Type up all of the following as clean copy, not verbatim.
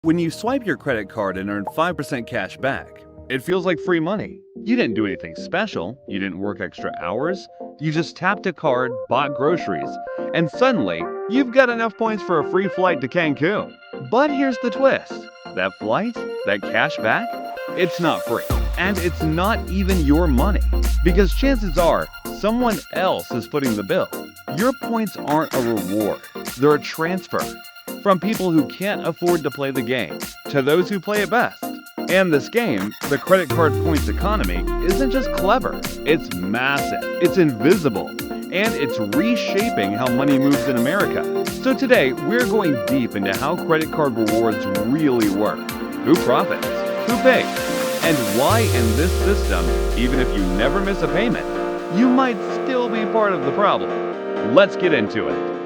When you swipe your credit card and earn 5% cash back, it feels like free money. You didn't do anything special, you didn't work extra hours, you just tapped a card, bought groceries, and suddenly, you've got enough points for a free flight to Cancun. But here's the twist. That flight, that cash back, it's not free. And it's not even your money. Because chances are, someone else is footing the bill. Your points aren't a reward, they're a transfer. From people who can't afford to play the game, to those who play it best. And this game, the credit card points economy, isn't just clever, it's massive, it's invisible, and it's reshaping how money moves in America. So today, we're going deep into how credit card rewards really work, who profits, who pays, and why in this system, even if you never miss a payment, you might still be part of the problem. Let's get into it.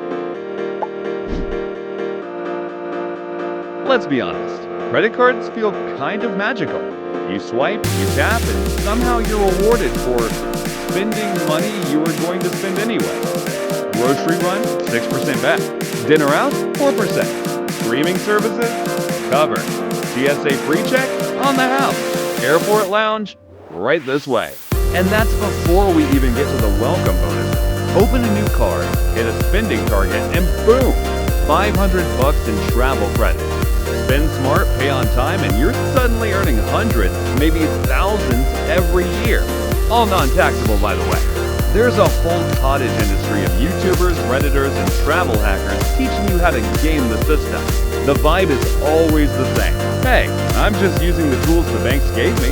Let's be honest, credit cards feel kind of magical. You swipe, you tap, and somehow you're rewarded for spending money you were going to spend anyway. Grocery run, 6% back. Dinner out, 4%. Streaming services, covered. TSA pre-check, on the house. Airport lounge, right this way. And that's before we even get to the welcome bonus. Open a new card, hit a spending target, and boom! $500 in travel credit. Spend smart, pay on time, and you're suddenly earning hundreds, maybe thousands every year. All non-taxable, by the way. There's a whole cottage industry of YouTubers, Redditors, and travel hackers teaching you how to game the system. The vibe is always the same. Hey, I'm just using the tools the banks gave me.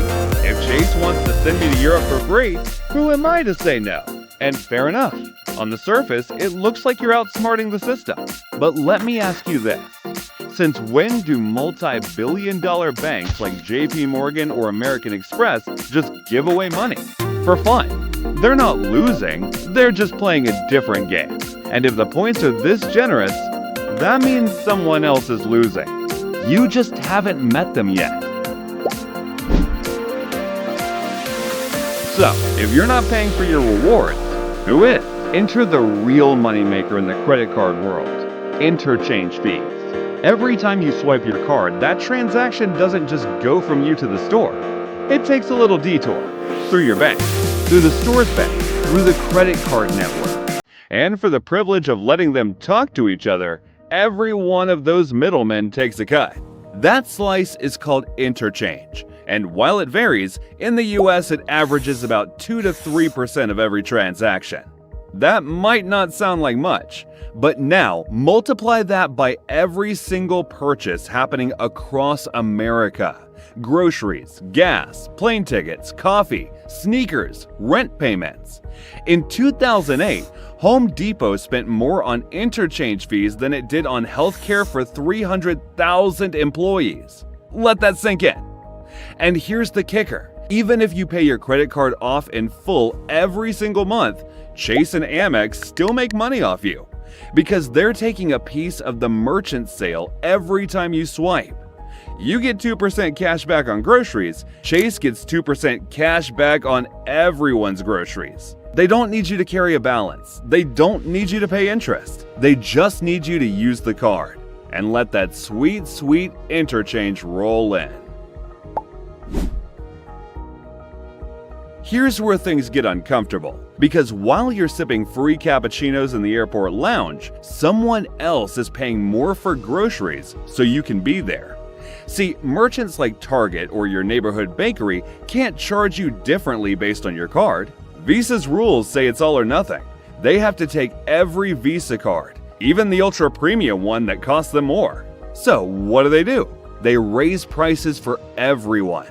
If Chase wants to send me to Europe for free, who am I to say no? And fair enough. On the surface, it looks like you're outsmarting the system. But let me ask you this. Since when do multi-billion-dollar banks like JP Morgan or American Express just give away money? For fun. They're not losing, they're just playing a different game. And if the points are this generous, that means someone else is losing. You just haven't met them yet. So, if you're not paying for your rewards, who is? Enter the real moneymaker in the credit card world, interchange fees. Every time you swipe your card, that transaction doesn't just go from you to the store. It takes a little detour, through your bank, through the store's bank, through the credit card network. And for the privilege of letting them talk to each other, every one of those middlemen takes a cut. That slice is called interchange. And while it varies, in the US it averages about 2 to 3% of every transaction. That might not sound like much, but now multiply that by every single purchase happening across America. Groceries, gas, plane tickets, coffee, sneakers, rent payments. In 2008, Home Depot spent more on interchange fees than it did on healthcare for 300,000 employees. Let that sink in. And here's the kicker. Even if you pay your credit card off in full every single month, Chase and Amex still make money off you because they're taking a piece of the merchant sale every time you swipe. You get 2% cash back on groceries, Chase gets 2% cash back on everyone's groceries. They don't need you to carry a balance. They don't need you to pay interest. They just need you to use the card and let that sweet, sweet interchange roll in. Here's where things get uncomfortable, because while you're sipping free cappuccinos in the airport lounge, someone else is paying more for groceries so you can be there. See, merchants like Target or your neighborhood bakery can't charge you differently based on your card. Visa's rules say it's all or nothing. They have to take every Visa card, even the ultra premium one that costs them more. So what do? They raise prices for everyone.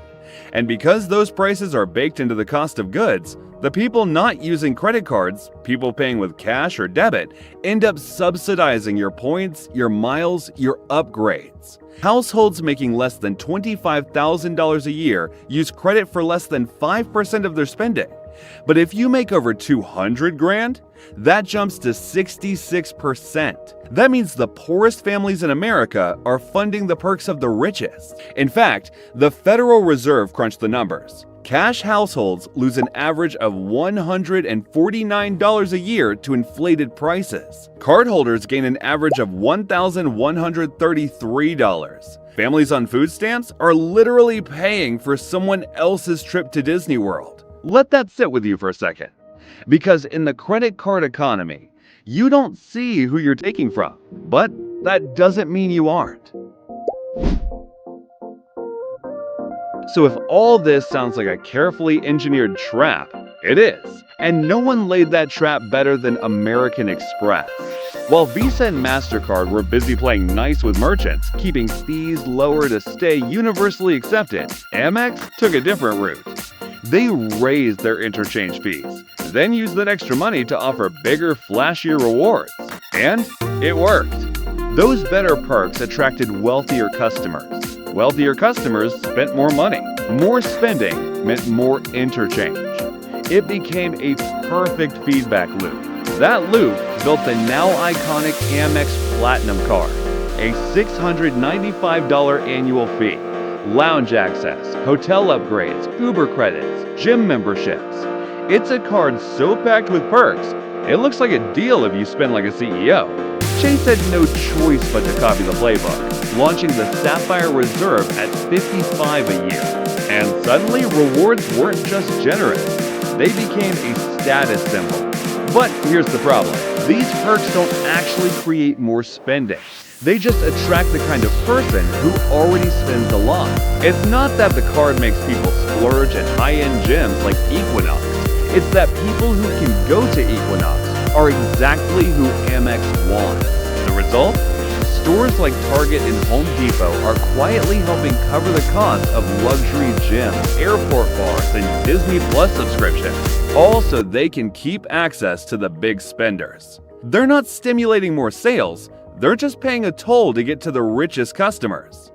And because those prices are baked into the cost of goods, the people not using credit cards, people paying with cash or debit, end up subsidizing your points, your miles, your upgrades. Households making less than $25,000 a year use credit for less than 5% of their spending. But if you make over $200,000, that jumps to 66%. That means the poorest families in America are funding the perks of the richest. In fact, the Federal Reserve crunched the numbers. Cash households lose an average of $149 a year to inflated prices. Cardholders gain an average of $1,133. Families on food stamps are literally paying for someone else's trip to Disney World. Let that sit with you for a second. Because in the credit card economy, you don't see who you're taking from, but that doesn't mean you aren't. So if all this sounds like a carefully engineered trap, it is. And no one laid that trap better than American Express. While Visa and MasterCard were busy playing nice with merchants, keeping fees lower to stay universally accepted, Amex took a different route. They raised their interchange fees, then used that extra money to offer bigger, flashier rewards. And it worked. Those better perks attracted wealthier customers. Wealthier customers spent more money. More spending meant more interchange. It became a perfect feedback loop. That loop built the now iconic Amex Platinum Card, a $695 annual fee, lounge access, hotel upgrades, Uber credits, gym memberships. It's a card so packed with perks, it looks like a deal if you spend like a CEO. Chase had no choice but to copy the playbook, launching the Sapphire Reserve at $55 a year. And suddenly, rewards weren't just generous, they became a status symbol. But here's the problem. These perks don't actually create more spending. They just attract the kind of person who already spends a lot. It's not that the card makes people splurge at high-end gyms like Equinox. It's that people who can go to Equinox are exactly who Amex wants. The result? Stores like Target and Home Depot are quietly helping cover the cost of luxury gyms, airport bars, and Disney Plus subscriptions, all so they can keep access to the big spenders. They're not stimulating more sales, they're just paying a toll to get to the richest customers.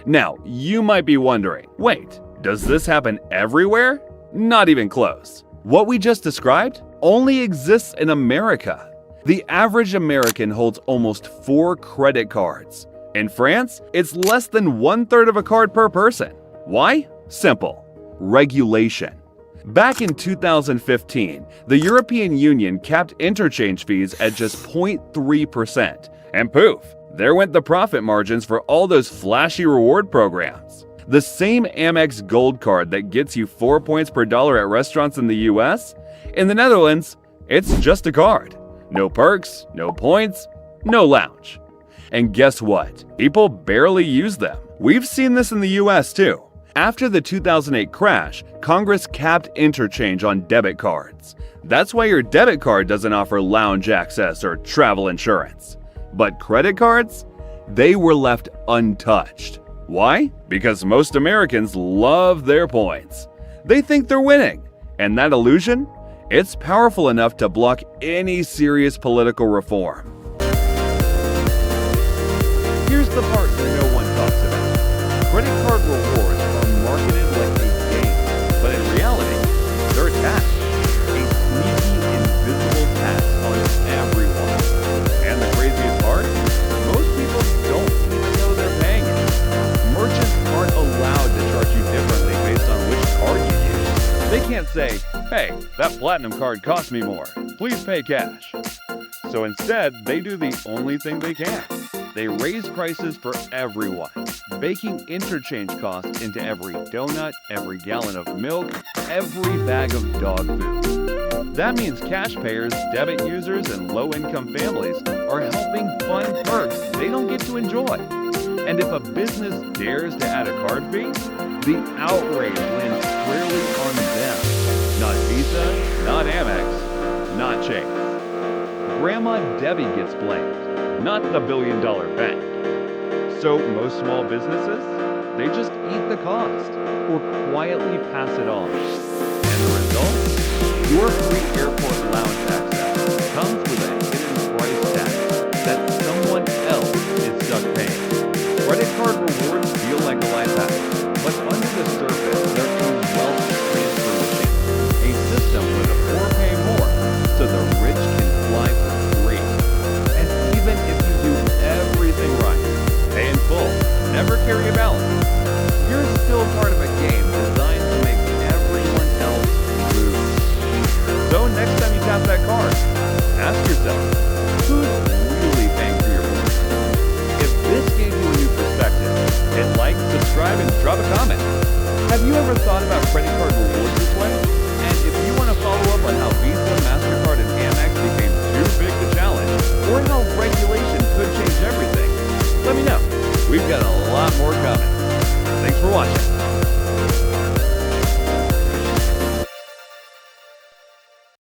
Now, you might be wondering, wait, does this happen everywhere? Not even close. What we just described only exists in America. The average American holds almost 4 credit cards. In France, it's less than 1/3 of a card per person. Why? Simple. Regulation. Back in 2015, the European Union capped interchange fees at just 0.3%. And poof, there went the profit margins for all those flashy reward programs. The same Amex Gold card that gets you 4 points per dollar at restaurants in the US, in the Netherlands, it's just a card. No perks, no points, no lounge. And guess what? People barely use them. We've seen this in the US too. After the 2008 crash, Congress capped interchange on debit cards. That's why your debit card doesn't offer lounge access or travel insurance. But credit cards? They were left untouched. Why? Because most Americans love their points. They think they're winning. And that illusion? It's powerful enough to block any serious political reform. Here's the part no one talks about. Credit card rewards are marketed like a game, but in reality, they're a tax. A sneaky, invisible tax on everyone. And the craziest part? Most people don't even know they're paying it. Merchants aren't allowed to charge you differently based on which card you use. They can't say, hey, that platinum card cost me more. Please pay cash. So instead, they do the only thing they can. They raise prices for everyone, baking interchange costs into every donut, every gallon of milk, every bag of dog food. That means cash payers, debit users, and low-income families are helping fund perks they don't get to enjoy. And if a business dares to add a card fee, the outrage lands squarely on them. Not Visa, not Amex, not Chase. Grandma Debbie gets blamed, not the billion-dollar bank. So most small businesses, they just eat the cost or quietly pass it on. And the result? Your free airport lounge access comes with a hidden price tag that someone else is stuck paying. Credit card rewards feel like a life hack, but under the surface, they're a wealth transfer machine. A system where the poor pay more, so the rich can fly for free. And even if you do everything right, pay in full, never carry a balance, you're still part of a game designed to make everyone else lose. So next time you tap that card, Have you ever thought about credit card rewards this way? And if you want to follow up on how Visa